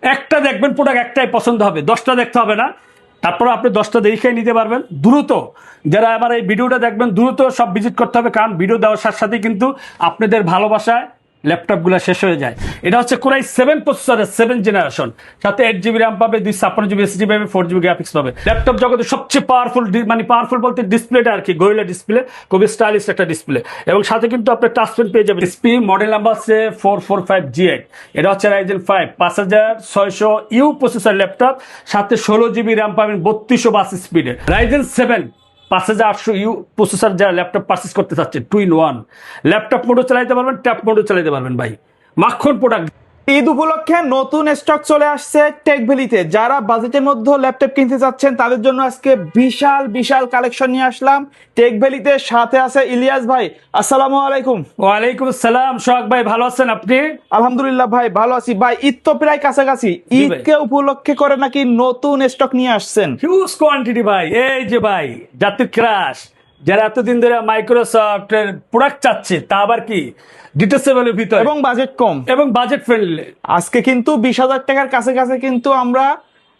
একটা দেখবেন প্রোডাক্ট একটাই পছন্দ হবে, 10টা দেখতে হবে না। তারপর আপনি 10টা দেখে নিতে পারবেন দ্রুত। যারা আমার এই ভিডিওটা দেখবেন দ্রুত সব ভিজিট করতে হবে, কারণ ভিডিও দেওয়ার সাথে সাথে কিন্তু আপনাদের ভালোবাসায় ল্যাপটপগুলো শেষ হয়ে যায়। এটা হচ্ছে কোরাই 7 প্রসেসরের 7 জেনারেশন, সাথে 8 জিবি র্যাম পাবে, 256 জিবি এসএসডি পাবে, 4 জিবি গ্রাফিক্স পাবে। ল্যাপটপ জগতে সবচেয়ে পাওয়ারফুল, মানে পাওয়ারফুল বলতে ডিসপ্লেটা আর কি, গরিলা ডিসপ্লে, খুবই স্টাইলিশ একটা ডিসপ্লে। এবং সাথে কিন্তু আপনার টাচ পেন পেয়ে যাবেন। এসপি মডেল নাম্বার হচ্ছে 445G8। এটা হচ্ছে রাইজেন 5 5600U প্রসেসর ল্যাপটপ, সাথে 16 জিবি র্যাম পাবেন, 3200 স্পিডে। রাইজেন 7 5800U প্রসেসর যারা ল্যাপটপ পারচেস করতে চাচ্ছে, 2-in-1 ল্যাপটপ মোডও চালাতে পারবেন, ট্যাব মোডও চালাতে পারবেন ভাই। মাখন প্রোডাক্ট। ঈদ উপলক্ষে নতুন স্টক চলে আসছে টেক ভ্যালিতে। যারা বাজেটের মধ্যে ল্যাপটপ কিনতে চাচ্ছেন তাদের জন্য আজকে বিশাল বিশাল কালেকশন নিয়ে আসলাম টেক ভ্যালিতে। সাথে আছে ইলিয়াস ভাই। আসসালামু আলাইকুম। ওয়ালাইকুম আসসালাম। সোহাগ ভাই ভালো আছেন আপনি? আলহামদুলিল্লাহ ভাই ভালো আছি। ভাই ঈদ তো প্রায় কাছাকাছি, ঈদকে উপলক্ষে করে নাকি নতুন স্টক নিয়ে আসছেন? হিউজ কোয়ান্টিটি ভাই। এই যে ভাই জাতির ক্রাশ, যারা এতদিন ধরে মাইক্রোসফটের প্রোডাক্ট চাচ্ছে, তা আবার কি ডিটেচেবলের ভিতরে এবং বাজেট কম এবং বাজেট ফ্রেন্ডলি। আজকে কিন্তু 20,000 টাকার কাছাকাছি কিন্তু আমরা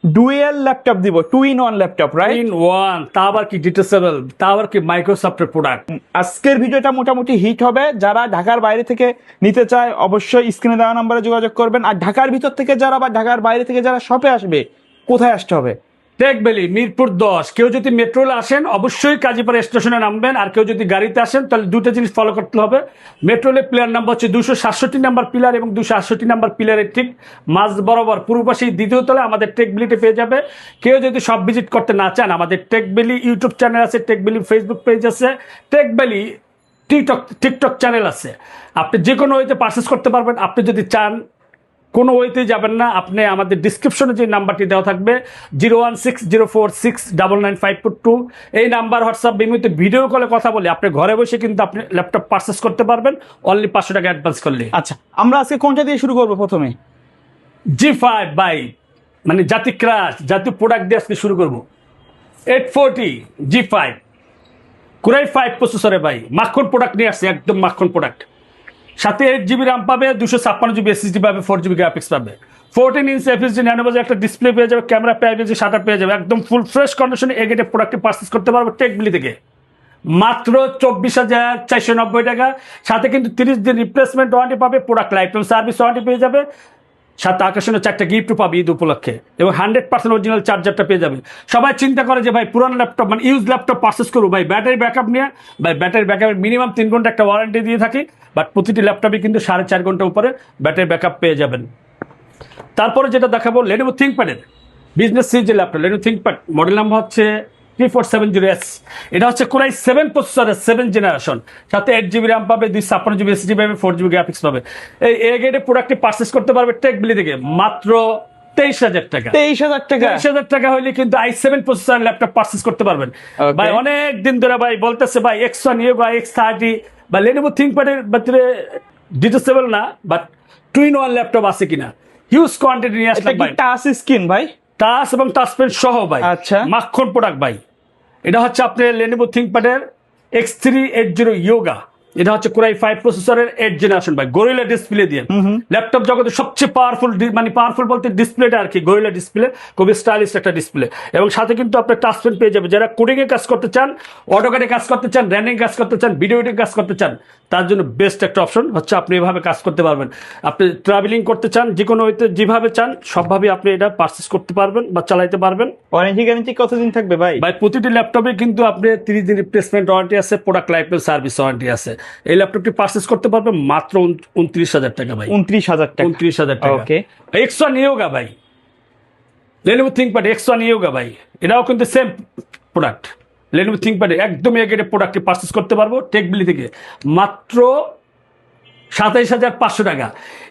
ডুয়েল ল্যাপটপ দিব, 2-in-1 ল্যাপটপ, রাইট? 2-in-1, তা আবার কি ডিটেচেবল, তা আবার কি মাইক্রোসফটের প্রোডাক্ট। আজকের ভিডিওটা মোটামুটি হিট হবে। যারা ঢাকার বাইরে থেকে নিতে চায় অবশ্যই স্ক্রিনে দেওয়া নাম্বারে যোগাযোগ করবেন। আর ঢাকার ভিতর থেকে যারা বা ঢাকার বাইরে থেকে যারা শপে আসবে, কোথায় আসতে হবে? Tech valley Mirpur 10। কেউ যদি মেট্রোলে আসেন অবশ্যই কাজীপাড়া স্টেশনে নামবেন, আর কেউ যদি গাড়িতে আসেন তাহলে দুটো জিনিস ফলো করতে হবে। মেট্রোলে প্লেয়ার নাম্বার হচ্ছে 267 নাম্বার পিলার, এবং 268 নাম্বার পিলারের ঠিক মাঝ বরাবর পূর্ব পাশে দ্বিতীয় তলায় আমাদের টেক ভ্যালিতে পেয়ে যাবে। কেউ যদি সব ভিজিট করতে না চান, আমাদের টেক ভ্যালি ইউটিউব চ্যানেল আছে, টেক ভ্যালি ফেসবুক পেজ আছে, টেক ভ্যালি টিকটক চ্যানেল আছে। আপনি যে কোনো ওয়েতে পারচেস করতে পারবেন। আপনি যদি চান কোনো ওয়েতে যাবেন না, আপনি আমাদের ডিসক্রিপশনে যে নাম্বারটি দেওয়া থাকবে 01604699542, এই নাম্বার হোয়াটসঅ্যাপ বিমুতে ভিডিও কলে কথা বলে আপনি ঘরে বসে কিন্তু আপনি ল্যাপটপ পারচেস করতে পারবেন অনলি 500 টাকা অ্যাডভান্স করলে। আচ্ছা, আমরা আজকে কোনটা দিয়ে শুরু করবো? প্রথমে G5 বাই, মানে জাতি ক্রাশ, জাতীয় প্রোডাক্ট দিয়ে আজকে শুরু করবো। 840 G5 কোরাই 5 প্রসেসরে ভাই, মাখন প্রোডাক্ট নিয়ে আসছে, একদম মাখন প্রোডাক্ট। সাথে 8 জিবি র্যাম পাবে, 256 জিবি এসএসডি পাবে, 4 জিবি গ্রাফিক্স পাবে, 14 ইঞ্চ এফএসডি ন্যানোবাজে একটা ডিসপ্লে পেয়ে যাবে, ক্যামেরা পেয়ে যাবে, শাটার পেয়ে যাবে, একদম ফুল ফ্রেশ কন্ডিশনে এগেটে প্রোডাক্টটি পারচেস করতে পারবে টেক ভ্যালি থেকে মাত্র 24,490 টাকা। সাথে কিন্তু 30 দিন রিপ্লেসমেন্ট ওয়ারেন্টি পাবে, product life time service warranty পেয়ে যাবে, সাথে আকর্ষণীয় 4টা গিফট পাবে ঈদ উপলক্ষে, এবং 100% অরিজিনাল চার্জারটা পেয়ে যাবে। সবাই চিন্তা করে যে ভাই পুরান ল্যাপটপ মানে ইউজ ল্যাপটপ পারচেস করবো ভাই ব্যাটারি ব্যাকআপ নিয়ে। ভাই ব্যাটারি ব্যাকআপের মিনিমাম 3 ঘন্টা একটা ওয়ারেন্টি দিয়ে থাকি, বাট প্রতিটি ল্যাপটপে কিন্তু 4.5 ঘন্টা উপরে ব্যাটারি ব্যাকআপ পেয়ে যাবেন। তারপরে যেটা দেখাবো লেনোভো থিংকপ্যাডের বিজনেস সিরিজের laptop, Lenovo ThinkPad model number হচ্ছে 3470S। এটা হচ্ছে কোরাই 7 প্রসেসরের 7 জেনারেশন, সাথে 8 জিবি র্যাম পাবে, 256 জিবি এসএসডি পাবে, 4 জিবি গ্রাফিক্স পাবে। এই এ গ্রেডের প্রোডাক্টটি পারচেস করতে পারবে টেক ভ্যালি থেকে মাত্র 23,000 টাকা। 23,000 টাকা? 23,000 টাকা হলে কিন্তু i7 প্রসেসর ল্যাপটপ পারচেস করতে পারবেন। ভাই অনেক দিন ধরে ভাই বলতেছে ভাই X1 বা X30 বা লেনোভো থিংকপ্যাডের ভিতরে ডিটেচেবল না, বাট 2-in-1 ল্যাপটপ আছে কিনা। হিউজ কোয়ান্টিটি নিয়ে আসলাম ভাই। টাচ স্ক্রিন ভাই, টাচ এবং টাচ পেন সহ ভাই। আচ্ছা, মাখন প্রোডাক্ট ভাই। এটা হচ্ছে আপনার লেনোভো থিংকপ্যাডের X380 ইয়োগা। এটা হচ্ছে কোরাই 5 প্রসেসরের 8 জেনারেশন ভাই, গরিলা ডিসপ্লে দিয়ে। ল্যাপটপ জগতে সবচেয়ে পাওয়ারফুল, মানে পাওয়ারফুল বলতে ডিসপ্লেটা আর কি, গরিলা ডিসপ্লে, খুবই স্টাইলিশ একটা ডিসপ্লে। এবং সাথে কিন্তু আপনার টাচ পেন পেয়ে যাবে। যারা কোডিং এ কাজ করতে চান, অটোক্যাডে কাজ করতে চান, র্যান্ডিং কাজ করতে চান, ভিডিও এডিটিং কাজ করতে চান, তার জন্য বেস্ট একটা অপশন হচ্ছে আপনি এভাবে কাজ করতে পারবেন। আপনি ট্রাভেলিং করতে চান, যে কোনো ওয়েতে যেভাবে চান সবভাবে আপনি এটা পারচেস করতে পারবেন বা চালাইতে পারবেন। ওয়ারেন্টি গ্যারান্টি কতদিন থাকবে ভাই? ভাই প্রতিটি ল্যাপটপে কিন্তু আপনি 30 দিন রিপ্লেসমেন্ট ওয়ারেন্টি আছে, product life time service warranty আছে। এই ল্যাপটপটি পারচেস করতে পারবে মাত্র 29,000 টাকা ভাই। 29,000 টাকা? 29,000 টাকা। ওকে। X1 ইয়োগা ভাই, লেনোভো থিংকপ্যাড X1 ইয়োগা ভাই, এটাও কিন্তু সেম প্রোডাক্ট। লেনোভো থিংকপ্যাড একদম এগেটে প্রোডাক্টটি পারচেস করতে পারবো টেক ভ্যালি থেকে মাত্র 27,500 টাকা।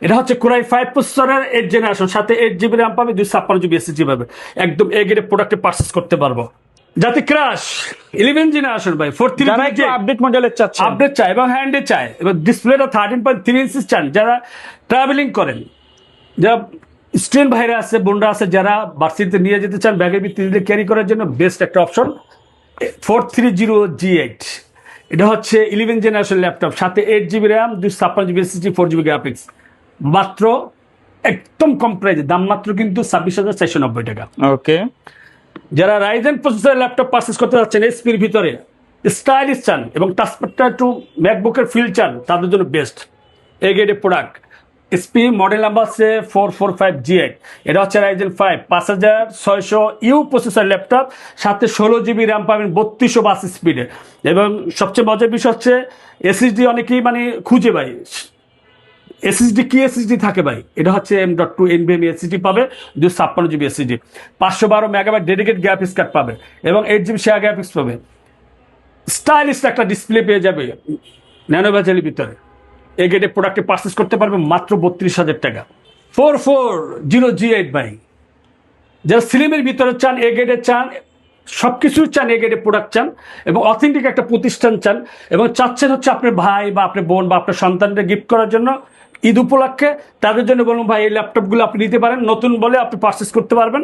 এটা হচ্ছে কোরাই 5 প্রসেসরের 8 জেনারেশন, সাথে 8 জিবি র্যাম পাবে, 256 জিবি এসএসডি পাবে, একদম এগেটে প্রোডাক্টে পারচেস করতে পারবো। জাতি ক্রাশ 11 জেনারেশন ভাই, 43 যারা একটু আপডেট মডেলের চাচ্ছে, আপডেট চায় এবং হ্যান্ডে চায়, এবং ডিসপ্লেটা 13.3 ইঞ্চি চান, যারা ট্রাভেলিং করেন, যারা স্টুডেন্ট ভাইরা আছে, বোনরা আছে, যারা ভার্সিটিতে নিয়ে যেতে চান ব্যাগের ভিতরে ক্যারি করার জন্য বেস্ট একটা অপশন 430G8। এটা হচ্ছে 11 জেনারেশন ল্যাপটপ, সাথে 8 GB RAM, 256 GB SSD, 4 GB graphics, মাত্র একদম কম প্রাইসে, দাম মাত্র কিন্তু 26,490 টাকা। ওকে, যারা রাইজেন প্রসেসর ল্যাপটপ পারচেস করতে যাচ্ছেন এসপির ভিতরে, স্টাইলিশ চান এবং টাচপ্যাডটা একটু ম্যাকবুকের ফিল চান, তাদের জন্য বেস্ট এ গ্রেডের প্রোডাক্ট। এসপি মডেল নাম্বার হচ্ছে 445G8। এটা হচ্ছে রাইজেন 5 5600 ইউ প্রসেসর ল্যাপটপ, সাথে 16 GB র্যাম পাবেন, 3200 বাস স্পিডে। এবং সবচেয়ে মজার বিষয় হচ্ছে এসএসডি অনেকেই মানে খুঁজে ভাই, এসএসডি কি এসএসডি থাকে ভাই, এটা হচ্ছে M.2 NVMe এসএসডি পাবে, 256 GB SSD, 512 MB dedicate graphics card পাবে এবং 8 GB শেয়ার গ্রাফিক্স পাবে। স্টাইলিশ একটা ডিসপ্লে পেয়ে যাবে ন্যানো ভেজেলের ভিতরে। এই গেটের প্রোডাক্টে পারচেস করতে পারবে মাত্র 32,000 টাকা। 440G8 ভাই, যারা স্লিমের ভিতরে চান, এ গেটের চান, সব কিছু চান, এ গেটের প্রোডাক্ট চান এবং অথেন্টিক একটা প্রতিষ্ঠান চান এবং চাচ্ছেন হচ্ছে আপনার ভাই বা আপনার বোন বা আপনার সন্তানকে গিফট করার জন্য ঈদ উপলক্ষে, তাদের জন্য বলুন ভাই এই ল্যাপটপগুলো আপনি নিতে পারেন, নতুন বলে আপনি পারচেস করতে পারবেন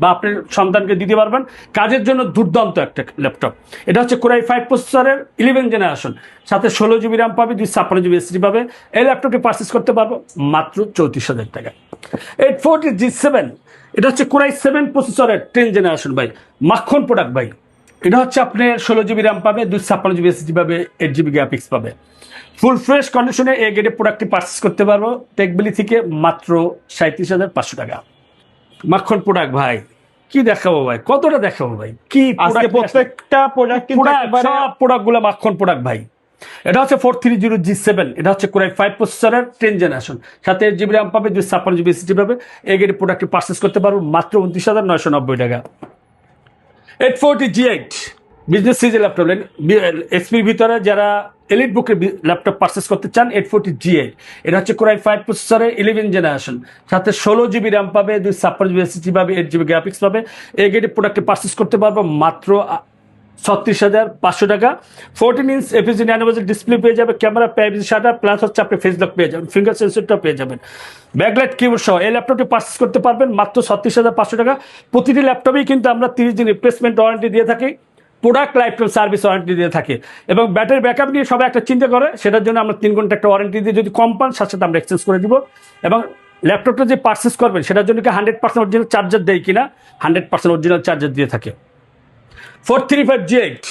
বা আপনার সন্তানকে দিতে পারবেন। কাজের জন্য দুর্দান্ত একটা ল্যাপটপ। এটা হচ্ছে Core i5 প্রসেসরের 11 জেনারেশন, সাথে 16 GB র্যাম পাবে, 256 GB এসএসডি পাবে। এই ল্যাপটপটি পারচেস করতে পারবো মাত্র 34,000 টাকা। 840G7, এটা হচ্ছে Core i7 প্রসেসরের 10 জেনারেশন ভাই, মাখন প্রোডাক্ট ভাই। এটা হচ্ছে আপনার 16 GB র্যাম পাবে, 256 GB এসএসডি পাবে, 8 GB গ্রাফিক্স পাবে। ফুল ফ্রেশ কন্ডিশনে এই গ্রেডের প্রোডাক্টটি পারচেস করতে পারবো টেকবিলি থেকে মাত্র 37,500 টাকা। মাখন প্রোডাক্ট ভাই, কি দেখাবো ভাই, কতটা দেখাবো ভাই, কি আজকে প্রত্যেকটা প্রোডাক্ট কিন্তু একেবারে সব প্রোডাক্টগুলো মাখন প্রোডাক্ট ভাই। এটা হচ্ছে 430G7, এটা হচ্ছে Core i5 প্রসেসরের 10 জেনারেশন, সাথে 8 GB র্যাম পাবে, 256 GB এসএসডি পাবে। এই গ্রেডের প্রোডাক্টটি পারচেস করতে পারবো মাত্র 29,990 টাকা। 840G8 বিজনেস সিরিজের ল্যাপটপ, এসপির ভিতরে যারা এলিট বুকের ল্যাপটপ পারচেস করতে চান, 840G8, এটা হচ্ছে Core i5 প্রসেসরের 11 জেনারেশন, সাথে 16 GB র্যাম পাবে, 256 GB এসএসডি পাবে, 8 GB গ্রাফিক্স পাবে। এই গ্রেডের প্রোডাক্টে পারচেস করতে পারবো মাত্র 36,500 টাকা। 14 inch FHD nano bezel display পেয়ে যাবে, ক্যামেরা প্রাইভেসি শাটার প্লাস হচ্ছে আপনি ফেস লক পেয়ে যাবেন, ফিঙ্গার সেন্সরটা পেয়ে যাবেন, ব্যাকলাইট কিবোর্ড সহ এই ল্যাপটপটি পারচেস করতে পারবেন মাত্র 36,500 টাকা। প্রতিটি ল্যাপটপেই কিন্তু আমরা 30 দিন রিপ্লেসমেন্ট ওয়ারেন্টি দিয়ে থাকি, product life time service warranty দিয়ে থাকে এবং ব্যাটারি ব্যাকআপ নিয়ে সবাই একটা চিন্তা করে, সেটার জন্য আমরা 3 ঘন্টা একটা ওয়ারেন্টি দিয়ে, যদি কম পান সাথে সাথে আমরা এক্সচেঞ্জ করে দিব। এবং ল্যাপটপটা যে পারচেস করবেন সেটার জন্য কি 100% অরিজিনাল চার্জার দেয় কিনা, 100% অরিজিনাল চার্জার দিয়ে থাকে। 435G8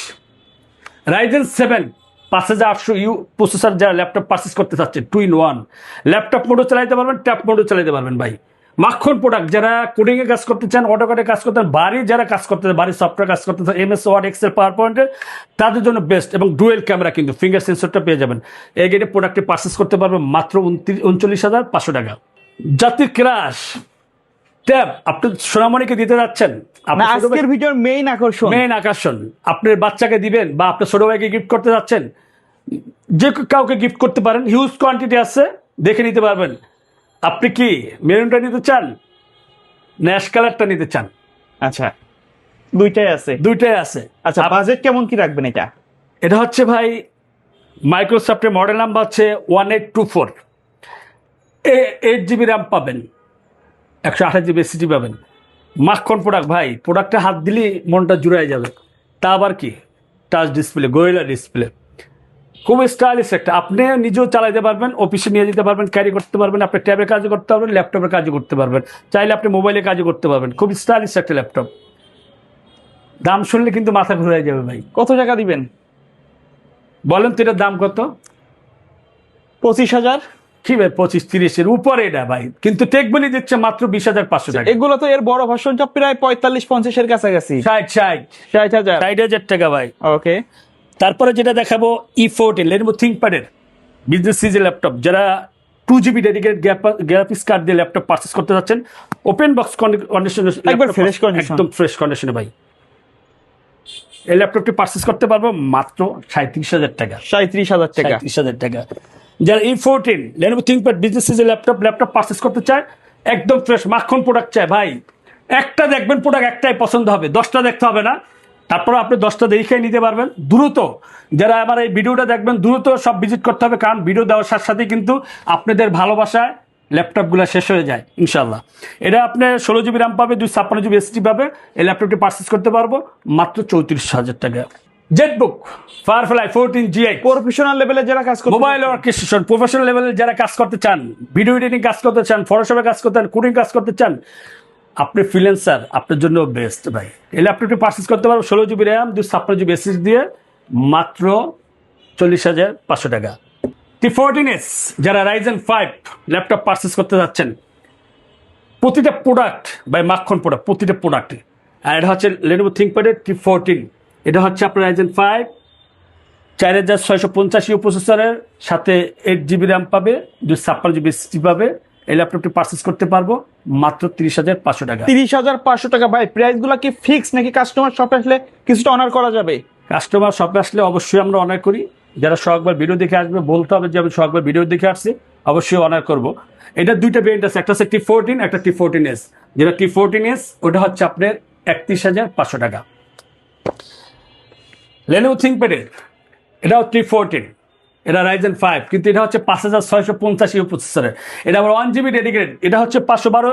রাইজেন 7 5800 ইউ প্রসেসর যারা ল্যাপটপ পারচেস করতে চাচ্ছে, 2-in-1 ল্যাপটপ মোডও চালাতে পারবেন, ট্যাব মোডও চালাতে পারবেন ভাই। মাখন প্রোডাক্ট, যারা কোডিং এ কাজ করতে চান, অটোক্যাডে কাজ করতে চান, বাড়ি যারা কাজ করতে চান, বাড়ির সফটওয়্যার কাজ করতে চান, MS ওয়ার্ড এক্সেল পাওয়ার পয়েন্টের, তাদের জন্য বেস্ট এবং ডুয়েল ক্যামেরা কিন্তু ফিঙ্গার সেন্সরটা পেয়ে যাবেন। এই গেটে প্রোডাক্টটি পারচেস করতে পারবেন মাত্র 39,500 টাকা। জাতির ক্রাশ ট্যাব আপনি সোনামণিকে দিতে যাচ্ছেন, না, আজকের ভিডিওর মেইন আকর্ষণ আপনার বাচ্চাকে দিবেন বা আপনার ছোট ভাইকে গিফট করতে যাচ্ছেন, যে কাউকে গিফট করতে পারেন, হিউজ কোয়ান্টিটি আছে, দেখে নিতে পারবেন। আপনি কি মেরুনটা নিতে চান, ন্যাশ কালারটা নিতে চান? আচ্ছা, দুইটাই আছে। আচ্ছা, বাজেট কেমন কি রাখবেন এটা? এটা হচ্ছে ভাই মাইক্রোসফটের মডেল নাম্বার হচ্ছে 1824, 8 GB র্যাম পাবেন, 128 GB এসএসডি পাবেন। মাখন প্রোডাক্ট ভাই, প্রোডাক্টে হাত দিলেই মনটা জুড়াই যাবে। তা আবার কি টাচ ডিসপ্লে, গোরিলা ডিসপ্লে, খুব স্টাইলিশ একটা, আপনি নিজেও চালাতে পারবেন, অফিসে নিয়ে যেতে পারবেন, ক্যারি করতে পারবেন, আপনি ট্যাবে কাজও করতে পারবেন, ল্যাপটপের কাজও করতে পারবেন, চাইলে আপনি মোবাইলে কাজও করতে পারবেন। খুব স্টাইলিশ একটা ল্যাপটপ। দাম শুনলে কিন্তু মাথা ঘুরে যাবে ভাই। কত টাকা দিবেন বলেন তো এটার দাম কত? 25,000? কি ভাই 25-30 উপরে এটা ভাই, কিন্তু টেকবলি দিচ্ছে মাত্র 20,500 টাকা। এগুলো তো এর বড় ভার্সনটা প্রায় 45-50 কাছাকাছি। 60,000 টাকা ভাই। ওকে, তারপরে যেটা দেখাবো E14 Lenovo ThinkPad-এর বিজনেস সিরিজের ল্যাপটপ, যারা 2 GB ডেডিকেটেড গ্রাফিক্স কার্ড দিয়ে ল্যাপটপ পারচেস করতে যাচ্ছেন, ওপেন বক্স কন্ডিশনে, একবার ফ্রেশ কন্ডিশন, একদম ফ্রেশ কন্ডিশনে ভাই, এই ল্যাপটপটি পারচেস করতে পারবো মাত্র 37,000 টাকা। 37,000 টাকা। যারা E14 Lenovo ThinkPad বিজনেস সিরিজের ল্যাপটপ পারচেস করতে চায়, একদম ফ্রেশ মাখন প্রোডাক্ট চায় ভাই, একটা দেখবেন প্রোডাক্ট একটাই পছন্দ হবে, 10টা দেখতে হবে না। তারপরে আপনি 10টা দেখে নিতে পারবেন দ্রুত। যারা আবার এই ভিডিওটা দেখবেন দ্রুত সব ভিজিট করতে হবে, কারণ ভিডিও দেওয়ার সাথে সাথে কিন্তু আপনাদের ভালোবাসায় ল্যাপটপগুলো শেষ হয়ে যায় ইনশাল্লাহ। এটা আপনার 16 GB র্যাম পাবে, 256 GB এসএসডি পাবে। এই ল্যাপটপটি পারচেস করতে পারবো মাত্র 34,000 টাকা। জেটবুক ফায়ারফ্লাই 14 G8 প্রফেশনাল লেভেলে যারা কাজ করতে মোবাইল অর্কেস্ট্রেশন প্রফেশনাল লেভেলে যারা কাজ করতে চান, ভিডিও এডিটিং কাজ করতে চান, ফটোশপে কাজ করতে চান, কোডিং কাজ করতে চান, আপনি ফ্রিল্যান্সার, আপনার জন্য বেস্ট ভাই। এই ল্যাপটপটি পারচেস করতে পারবো 16 GB র্যাম 256 GB SSD দিয়ে মাত্র 40,500 টাকা। T14s যারা Ryzen 5 ল্যাপটপ পারচেস করতে যাচ্ছেন, প্রতিটা প্রোডাক্ট বাই মাখন প্রোডাক্ট, প্রতিটা প্রোডাক্ট। আর এটা হচ্ছে Lenovo ThinkPad T14, এটা হচ্ছে আপনার Ryzen 5 4650 প্রসেসরের সাথে 8 GB র্যাম পাবে, 256 GB SSD পাবে। এই ল্যাপটপটি পারচেস করতে পারবো মাত্র 30,500 টাকা। 30,500 টাকা ভাই। প্রাইস গুলা কি ফিক্স নাকি কাস্টমার শপে আসলে কিছুটা অনার করা যাবে? কাস্টমার শপে আসলে অবশ্যই আমরা অনার করি। যারা শখবার ভিডিও দেখে আসবে বলতে হবে যে আমি শখবার ভিডিও দেখে আসছি, অবশ্যই অনার করব। এটা দুইটা ভেরিয়েন্ট আছে, একটা হচ্ছে T14, একটা T14s। যেটা T14s ওটা হচ্ছে আপনার 31,500 টাকা। Lenovo ThinkPad এটাও T14, এটা Ryzen 5, কিন্তু এটা হচ্ছে 5650 প্রসেসরের। এটা আবার 1 GB ডেডিকেটেড, এটা হচ্ছে 512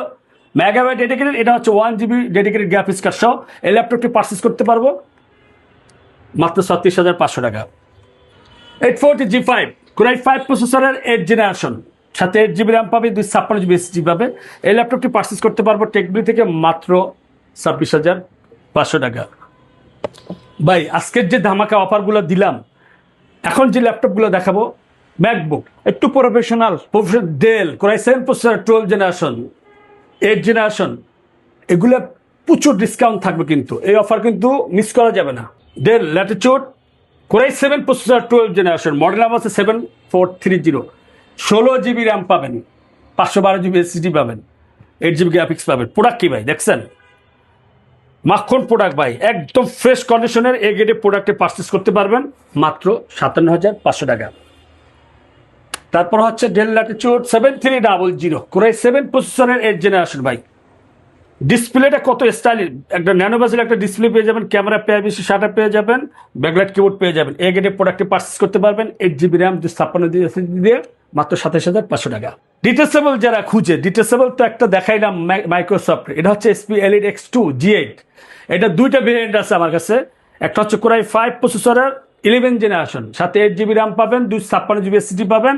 মেগাবাইট ডেডিকেটেড, এটা হচ্ছে 1 GB ডেডিকেটেড গ্রাফিক্স কার্ড সহ। এই ল্যাপটপটি পারচেস করতে পারবো মাত্র 36,500 টাকা। 840 G5 Core i5 প্রসেসরের 8 জেনারেশন, সাথে 8 GB র্যাম পাবে, 256 GB SSD পাবে। এই ল্যাপটপটি পারচেস করতে পারবো টেকবি থেকে মাত্র 26,500 টাকা। ভাই আজকের যে ধামাকা অফারগুলো দিলাম, এখন যে ল্যাপটপগুলো দেখাবো, ম্যাকবুক একটু professional Dell Core i7 processor 12 generation 8 generation, এগুলো প্রচুর ডিসকাউন্ট থাকবে, কিন্তু এই অফার কিন্তু মিস করা যাবে না। Del Latitude Core i7 processor 12 generation, model নাম আছে 7430, 16 GB র্যাম পাবেন, 512 GB SSD পাবেন, 8 GB গ্রাফিক্স পাবেন। প্রোডাক্ট কি ভাই দেখছেন, মাখন প্রোডাক্ট ভাই, একদম ফ্রেশ কন্ডিশনের এ গ্রেডের প্রোডাক্টে পারচেস করতে পারবেন মাত্র 57,500 টাকা। তারপর হচ্ছে ডেল ল্যাটিটিউড 7300 Core i7 প্রসেসরের 8 জেনারেশন ভাই। ডিসপ্লেটা কত স্টাইলিশ, একটা ন্যানো বেজেল একটা ডিসপ্লে পেয়ে যাবেন, ক্যামেরা পেয়ে বেশি শাটার পেয়ে যাবেন, ব্যাকলাইট কিবোর্ড পেয়ে যাবেন। এ গ্রেডের প্রোডাক্টে পারচেস করতে পারবেন 8 GB র্যাম 256 SSD দিয়ে মাত্র 27,500 টাকা। ডিটেচেবল যারা খুঁজে, ডিটেচেবল তো একটা দেখাইলাম মাইক্রোসফট, এটা হচ্ছে HP Elite X2 G8। এটা দুইটা ভেরিয়েন্ট আছে আমার কাছে, একটা হচ্ছে Core i5 প্রসেসরের 11 জেনারেশন, সাথে 8 GB র্যাম পাবেন, 256 GB SSD পাবেন।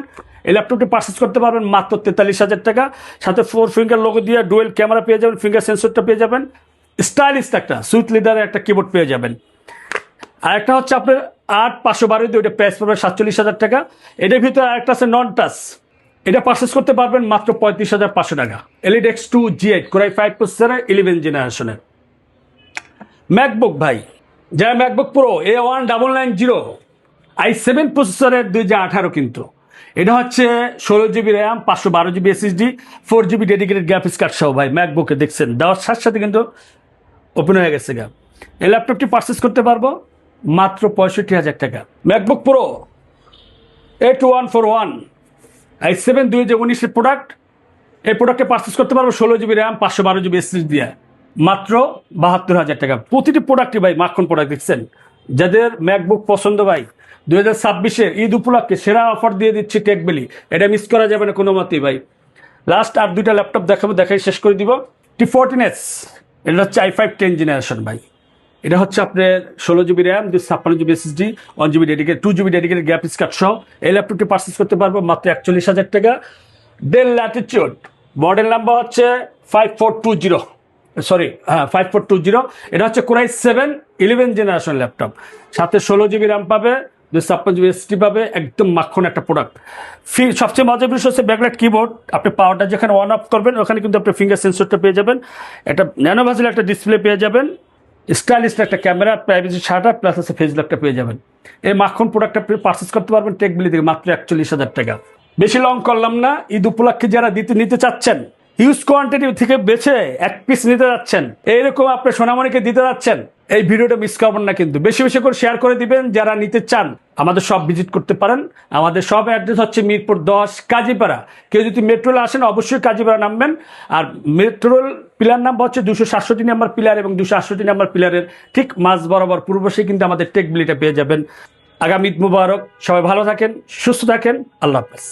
এই ল্যাপটপটি পারচেস করতে পারবেন মাত্র 43,000 টাকা, সাথে 4 ফিঙ্গার লোগো দিয়ে ডুয়েল ক্যামেরা পেয়ে যাবেন, ফিঙ্গার সেন্সরটা পেয়ে যাবেন, স্টাইলিশ একটা সুইট লিডারের একটা কিবোর্ড পেয়ে যাবেন। আর একটা হচ্ছে আপনার 8512 দিয়ে, ওইটা প্রাইস পাবেন 47,000 টাকা। এটার ভিতরে আরেকটা আছে নন টাচ, এটা পারচেস করতে পারবেন মাত্র 35,500 টাকা। Elite X2 G8 Core i5 প্রসেসরের 11 জেনারেশনের ম্যাকবুক ভাই, যারা ম্যাকবুক প্রো A1990 i7 প্রসেসরের 2018, কিন্তু এটা হচ্ছে 16 GB RAM 512 GB SSD 4 GB dedicated graphics card সহ ভাই। ম্যাকবুকে দেখছেন দেওয়ার সাথে সাথে কিন্তু ওপেন হয়ে গেছে গা। এই ল্যাপটপটি পারচেস করতে পারবো মাত্র 65,000 টাকা। ম্যাকবুক প্রো 8141 i7 2019 প্রোডাক্ট, এই প্রোডাক্টে পারচেস করতে পারবো 16 GB র্যাম 512 GB SSD দিয়ে মাত্র 72,000 টাকা। প্রতিটি প্রোডাক্টই ভাই মাখন প্রোডাক্ট দেখছেন। যাদের ম্যাকবুক পছন্দ ভাই, 2026 ঈদ উপলক্ষে সেরা অফার দিয়ে দিচ্ছি টেকবেলি, এটা মিস করা যাবে না কোনো মতেই ভাই। লাস্ট আর দুইটা ল্যাপটপ দেখাবো, দেখাই শেষ করে দিব। T14s এটা হচ্ছে i5 10 জেনারেশন ভাই, এটা হচ্ছে আপনার 16 GB RAM 256 GB SSD 1 GB dedicated 2 GB dedicated graphics card সহ। এই ল্যাপটপটি পারচেস করতে পারবো মাত্র 41,000 টাকা। ডেল ল্যাটিটিউড মডেল নাম্বার হচ্ছে 5420, এটা হচ্ছে Core i7 11 জেনারেশন ল্যাপটপ, সাথে 16 GB র্যাম পাবে, 256 GB SSD পাবে, একদম মাখন একটা প্রোডাক্ট। সবচেয়ে মজার বিষয় হচ্ছে ব্যাকলাইট কিবোর্ড, আপনি পাওয়ারটা যেখানে অন অফ করবেন ওখানে কিন্তু আপনি ফিঙ্গার সেন্সরটা পেয়ে যাবেন, একটা ন্যানো বেজেল একটা ডিসপ্লে পেয়ে যাবেন, স্টাইলিশ একটা ক্যামেরা, প্রাইভেসি শাটার প্লাস আছে ফেস লকটা পেয়ে যাবেন। এই মাখন প্রোডাক্টটা আপনি পারচেস করতে পারবেন টেকবিলি থেকে মাত্র 41,000 টাকা। বেশি লং করলাম না, ঈদ উপলক্ষে যারা নিতে চাচ্ছেন, হিউজ কোয়ান্টিটি থেকে বেছে এক পিস নিতে যাচ্ছেন, এইরকম আপনি সোনামণিকে দিতে যাচ্ছেন, এই ভিডিওটা মিস করবেন না, কিন্তু বেশি বেশি করে শেয়ার করে দিবেন। যারা নিতে চান আমাদের সব ভিজিট করতে পারেন। আমাদের সব অ্যাড্রেস হচ্ছে মিরপুর 10 কাজীপাড়া। কেউ যদি মেট্রোলে আসেন অবশ্যই কাজীপাড়া নামবেন। আর মেট্রোল পিলার নাম্বার হচ্ছে 267 নাম্বার পিলার এবং 268 নাম্বার পিলারের ঠিক মাঝ বরাবর পূর্বশে কিন্তু আমাদের টেকবিলিটা পেয়ে যাবেন। আগামী ঈদ মুবারক, সবাই ভালো থাকেন, সুস্থ থাকেন, আল্লাহ হাফেজ।